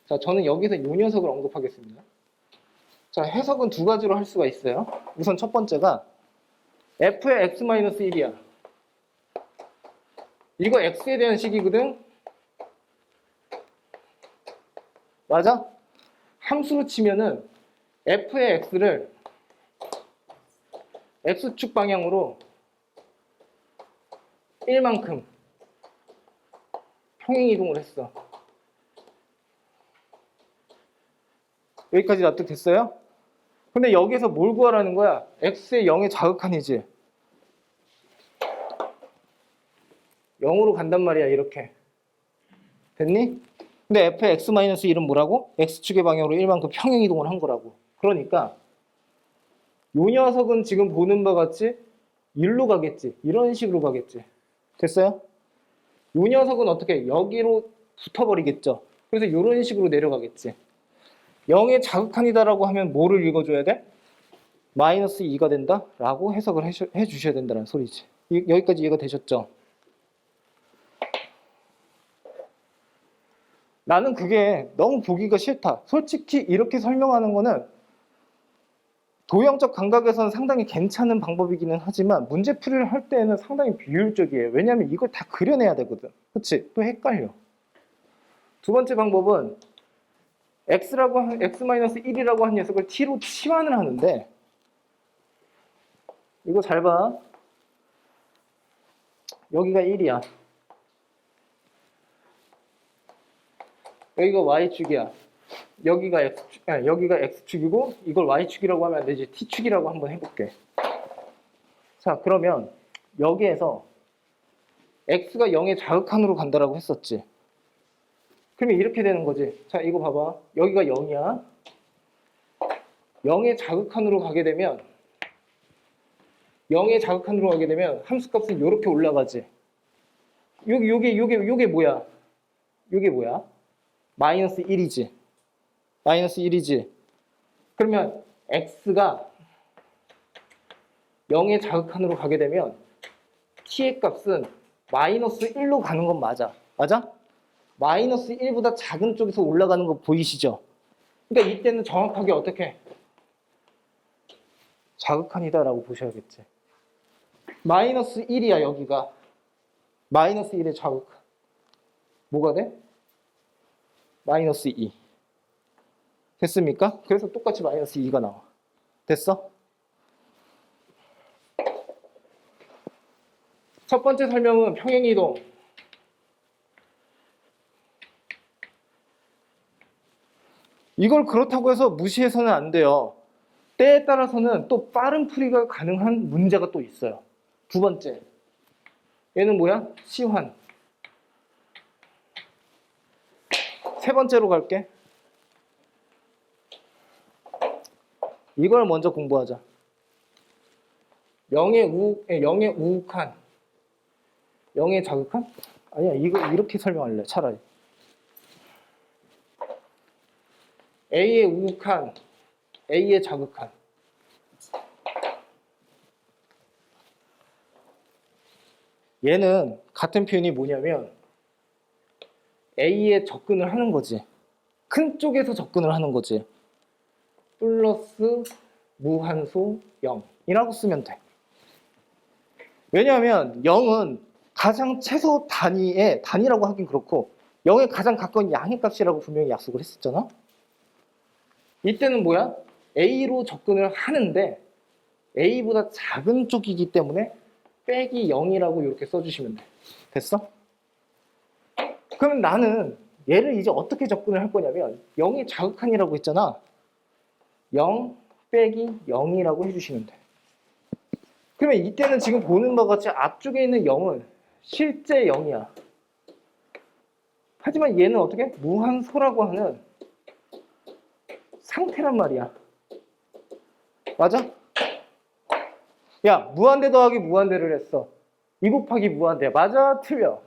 자, 저는 여기서 요 녀석을 언급하겠습니다. 자, 해석은 두 가지로 할 수가 있어요. 우선 첫 번째가 f의 x-1이야. 이거 x에 대한 식이거든? 맞아? 함수로 치면은 f의 x를 x축 방향으로 1만큼 평행이동을 했어. 여기까지 납득됐어요? 근데 여기서 뭘 구하라는 거야? x의 0의 자극한이지. 0으로 간단 말이야, 이렇게. 됐니? 근데 f의 x-1은 뭐라고? x축의 방향으로 1만큼 평행이동을 한 거라고. 그러니까 요 녀석은 지금 보는 바 같이 1로 가겠지. 이런 식으로 가겠지. 됐어요? 요 녀석은 어떻게? 여기로 붙어버리겠죠. 그래서 이런 식으로 내려가겠지. 0의 자극한이다라고 하면 뭐를 읽어줘야 돼? 마이너스 2가 된다? 라고 해석을 해주셔야 된다는 소리지. 여기까지 이해가 되셨죠? 나는 그게 너무 보기가 싫다. 솔직히 이렇게 설명하는 거는 도형적 감각에서는 상당히 괜찮은 방법이기는 하지만 문제풀이를 할 때에는 상당히 비효율적이에요. 왜냐하면 이걸 다 그려내야 되거든. 그치? 또 헷갈려. 두 번째 방법은 x-1이라고 한 녀석을 t로 치환을 하는데 이거 잘 봐. 여기가 1이야. 여기가 y축이야. 여기가 x축이고 이걸 y축이라고 하면 안 되지. t축이라고 한번 해볼게. 자, 그러면 여기에서 x가 0의 자극한으로 간다라고 했었지. 그러면 이렇게 되는 거지. 자, 이거 봐봐. 여기가 0이야. 0의 자극한으로 가게 되면 함수값은 이렇게 올라가지. 요게 뭐야? 요게 뭐야? 마이너스 1이지. 마이너스 1이지. 그러면 x가 0의 자극한으로 가게 되면 t의 값은 마이너스 1로 가는 건 맞아. 맞아? 마이너스 1보다 작은 쪽에서 올라가는 거 보이시죠? 그러니까 이때는 정확하게 어떻게? 자극한이다라고 보셔야겠지. 마이너스 1이야, 여기가. 마이너스 1의 자극한. 뭐가 돼? 마이너스 2. 됐습니까? 그래서 똑같이 마이너스 2가 나와. 됐어? 첫 번째 설명은 평행이동. 이걸 그렇다고 해서 무시해서는 안 돼요. 때에 따라서는 또 빠른 풀이가 가능한 문제가 또 있어요. 두 번째. 얘는 뭐야? 시환. 세 번째로 갈게. 이걸 먼저 공부하자. 0의 우욱한. 0의 자극한? 아니야, 이거 이렇게 설명할래, 차라리. A의 우욱한, A의 자극한. 얘는 같은 표현이 뭐냐면 A에 접근을 하는 거지. 큰 쪽에서 접근을 하는 거지. 플러스 무한소 0이라고 쓰면 돼. 왜냐하면 0은 가장 최소 단위의 단위라고 하긴 그렇고 0에 가장 가까운 양의 값이라고 분명히 약속을 했었잖아. 이때는 뭐야? A로 접근을 하는데 A보다 작은 쪽이기 때문에 빼기 0이라고 이렇게 써주시면 돼. 됐어? 그러면 나는 얘를 이제 어떻게 접근을 할 거냐면 0이 자극한이라고 했잖아. 0 빼기 0이라고 해주시면 돼. 그러면 이때는 지금 보는 바와 같이 앞쪽에 있는 0은 실제 0이야. 하지만 얘는 어떻게? 무한소라고 하는 상태란 말이야. 맞아? 야, 무한대 더하기 무한대를 했어. 2 곱하기 무한대. 맞아? 틀려?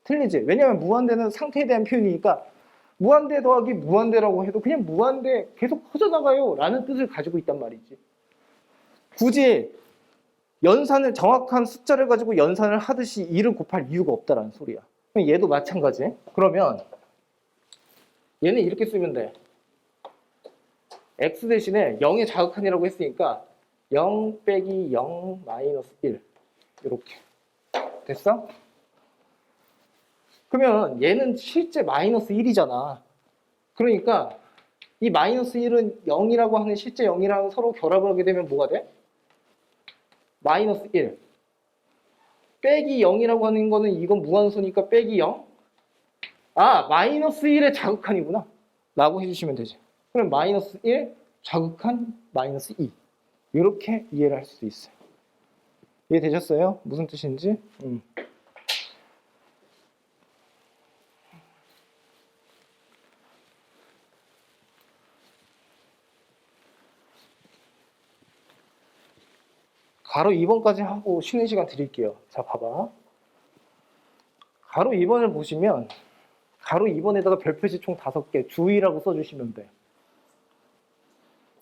틀리지? 왜냐면 무한대는 상태에 대한 표현이니까 무한대 더하기 무한대라고 해도 그냥 무한대 계속 커져나가요 라는 뜻을 가지고 있단 말이지. 굳이 연산을 정확한 숫자를 가지고 연산을 하듯이 2를 곱할 이유가 없다라는 소리야. 얘도 마찬가지. 그러면 얘는 이렇게 쓰면 돼. x 대신에 0의 자극한이라고 했으니까 0 빼기 0 마이너스 1 이렇게 됐어? 그러면 얘는 실제 마이너스 1이잖아. 그러니까 이 마이너스 1은 0이라고 하는 실제 0이랑 서로 결합을 하게 되면 뭐가 돼? 마이너스 1 빼기 0이라고 하는 거는 이건 무한소니까 빼기 0. 아, 마이너스 1의 자극한이구나 라고 해주시면 되지. 그럼 마이너스 1 자극한 마이너스 2 이렇게 이해를 할 수 있어요. 이해되셨어요? 무슨 뜻인지? 가로 2번까지 하고 쉬는 시간 드릴게요. 자, 봐봐. 가로 2번을 보시면 가로 2번에다가 별표시 총 5개 주의라고 써주시면 돼.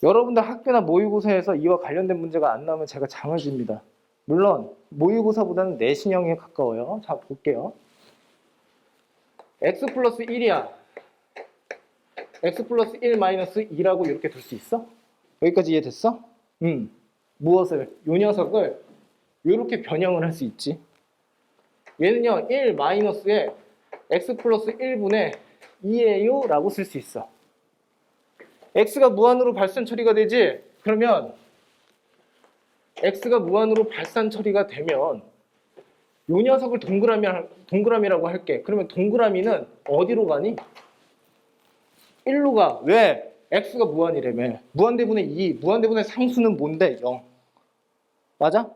여러분들 학교나 모의고사에서 이와 관련된 문제가 안 나오면 제가 장을 집니다. 물론 모의고사보다는 내신형에 가까워요. 자, 볼게요. x 플러스 1이야. x 플러스 1 마이너스 2라고 이렇게 둘 수 있어? 여기까지 이해됐어? 무엇을? 요 녀석을 이렇게 변형을 할 수 있지. 얘는요 1 마이너스에 x 플러스 1분의 2예요 라고 쓸 수 있어. x가 무한으로 발산 처리가 되지? 그러면 x가 무한으로 발산 처리가 되면 요 녀석을 동그라미라고 할게. 그러면 동그라미는 어디로 가니? 1로 가. 왜? x가 무한이라며. 무한대분의 2, 무한대분의 상수는 뭔데? 0. 맞아?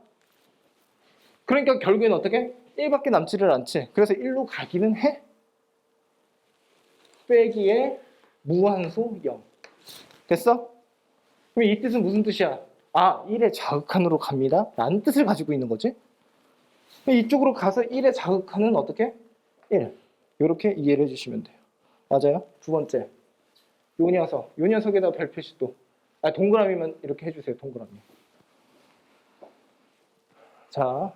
그러니까 결국에는 어떻게? 1밖에 남지를 않지. 그래서 1로 가기는 해. 빼기에 무한소 0. 됐어? 그럼 이 뜻은 무슨 뜻이야? 아, 1의 자극한으로 갑니다. 라는 뜻을 가지고 있는 거지. 이쪽으로 가서 1의 자극한은 어떻게? 1. 이렇게 이해를 해주시면 돼요. 맞아요? 두 번째. 요 녀석에다 별표시 또. 아, 동그라미만 이렇게 해주세요. 동그라미. 자.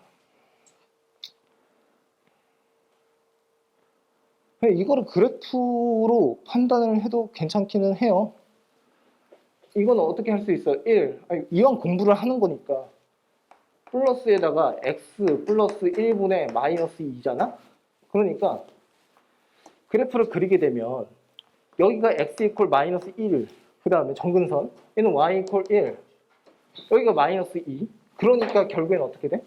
이거를 그래프로 판단을 해도 괜찮기는 해요. 이건 어떻게 할 수 있어? 1. 이왕 공부를 하는 거니까. 플러스에다가 x 플러스 1분의 마이너스 2잖아? 그러니까 그래프를 그리게 되면 여기가 x 이퀄 마이너스 1, 그 다음에 정근선, 얘는 y 이퀄 1, 여기가 마이너스 2. 그러니까 결국엔 어떻게 돼?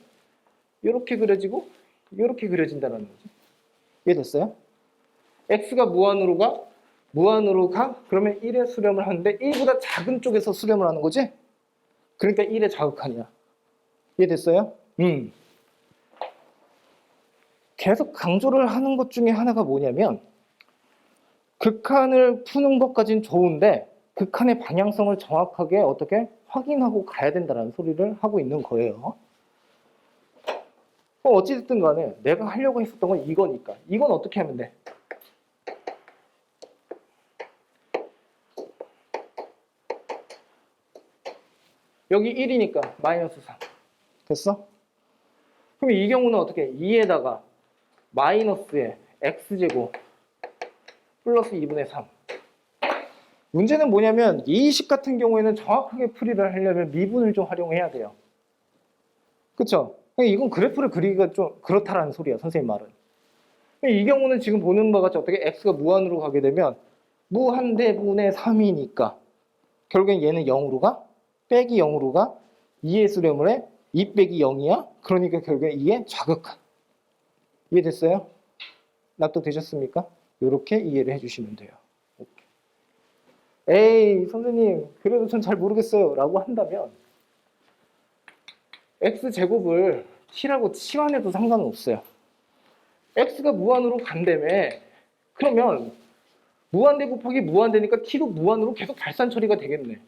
이렇게 그려지고 이렇게 그려진다는 거지. 이해됐어요? x가 무한으로 가? 무한으로 가? 그러면 1의 수렴을 하는데 1보다 작은 쪽에서 수렴을 하는 거지? 그러니까 1의 자극한이야. 이해됐어요? 계속 강조를 하는 것 중에 하나가 뭐냐면 극한을 푸는 것까지는 좋은데 극한의 방향성을 정확하게 어떻게 확인하고 가야 된다는 소리를 하고 있는 거예요. 어찌됐든 간에 내가 하려고 했었던 건 이거니까 이건 어떻게 하면 돼? 여기 1이니까 마이너스 3 됐어? 그럼 이 경우는 어떻게? 2에다가 마이너스에 x제곱 플러스 2분의 3. 문제는 뭐냐면 이식 같은 경우에는 정확하게 풀이를 하려면 미분을 좀 활용해야 돼요. 그쵸? 이건 그래프를 그리기가 좀 그렇다라는 소리야, 선생님 말은. 이 경우는 지금 보는 바와 같이 어떻게 x가 무한으로 가게 되면 무한대분의 3이니까 결국엔 얘는 0으로 가? 빼기 0으로 가? 2의 수렴을 해? 2 빼기 0이야? 그러니까 결국엔 2의 자극한. 이해됐어요? 납득되셨습니까? 이렇게 이해를 해주시면 돼요. 에이 선생님 그래도 전 잘 모르겠어요 라고 한다면 x제곱을 t라고 치환해도 상관은 없어요. x가 무한으로 간다며. 그러면 무한대 곱하기 무한대니까 t도 무한으로 계속 발산 처리가 되겠네.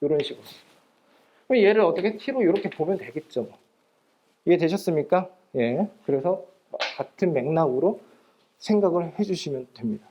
이런 식으로. 그럼 얘를 어떻게 t로 이렇게 보면 되겠죠. 이해되셨습니까? 예. 그래서 같은 맥락으로 생각을 해주시면 됩니다.